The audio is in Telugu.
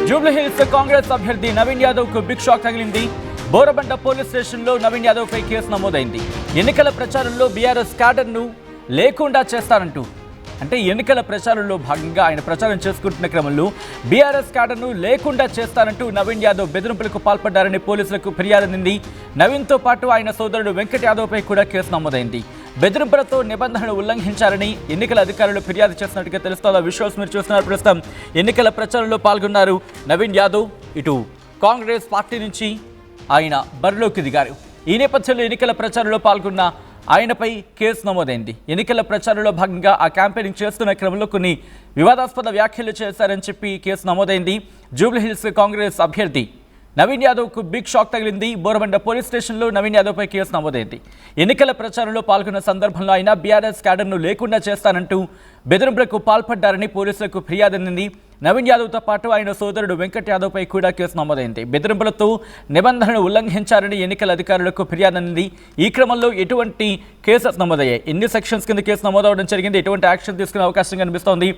జూబ్లీహిల్స్ కాంగ్రెస్ అభ్యర్థి నవీన్ యాదవ్ కు బిగ్ షాక్ తగిలింది. బోరబండ పోలీస్ స్టేషన్లో నవీన్ యాదవ్ పై కేసు నమోదైంది. ఎన్నికల ప్రచారంలో బీఆర్ఎస్ క్యాడర్ను లేకుండా చేస్తారంటూ ఎన్నికల ప్రచారంలో భాగంగా ఆయన ప్రచారం చేసుకుంటున్న క్రమంలో బీఆర్ఎస్ క్యాడర్ను లేకుండా చేస్తారంటూ నవీన్ యాదవ్ బెదిరింపులకు పాల్పడ్డారని పోలీసులకు ఫిర్యాదు అందింది. నవీన్తో పాటు ఆయన సోదరుడు వెంకట్ యాదవ్పై కూడా కేసు నమోదైంది. బెదిరింపులతో నిబంధనలు ఉల్లంఘించారని ఎన్నికల అధికారులు ఫిర్యాదు చేసినట్టుగా తెలుస్తోంది. విజువల్స్ మీరు చూస్తున్నారు. ప్రస్తుతం ఎన్నికల ప్రచారంలో పాల్గొన్నారు నవీన్ యాదవ్. ఇటు కాంగ్రెస్ పార్టీ నుంచి ఆయన బరిలోకి దిగారు. ఈ నేపథ్యంలో ఎన్నికల ప్రచారంలో పాల్గొన్న ఆయనపై కేసు నమోదైంది. ఎన్నికల ప్రచారంలో భాగంగా ఆ క్యాంపెయినింగ్ చేస్తున్న క్రమంలో కొన్ని వివాదాస్పద వ్యాఖ్యలు చేశారని చెప్పి కేసు నమోదైంది. జూబ్లీహిల్స్ కాంగ్రెస్ అభ్యర్థి నవీన్ యాదవ్కు బిగ్ షాక్ తగిలింది. బోరబండ పోలీస్ స్టేషన్లో నవీన్ యాదవ్పై కేసు నమోదైంది. ఎన్నికల ప్రచారంలో పాల్గొన్న సందర్భంలో ఆయన బీఆర్ఎస్ క్యాడర్ను లేకుండా చేస్తానంటూ బెదిరింపులకు పాల్పడ్డారని పోలీసులకు ఫిర్యాదు అందింది. నవీన్ యాదవ్తో పాటు ఆయన సోదరుడు వెంకట్ యాదవ్పై కూడా కేసు నమోదైంది. బెదిరింపులతో నిబంధనలు ఉల్లంఘించారని ఎన్నికల అధికారులకు ఫిర్యాదు అందింది. ఈ క్రమంలో ఎటువంటి కేసెస్ నమోదయ్యాయి, ఎన్ని సెక్షన్స్ కింద కేసు నమోదవడం జరిగింది, ఎటువంటి యాక్షన్ తీసుకునే అవకాశం కనిపిస్తోంది,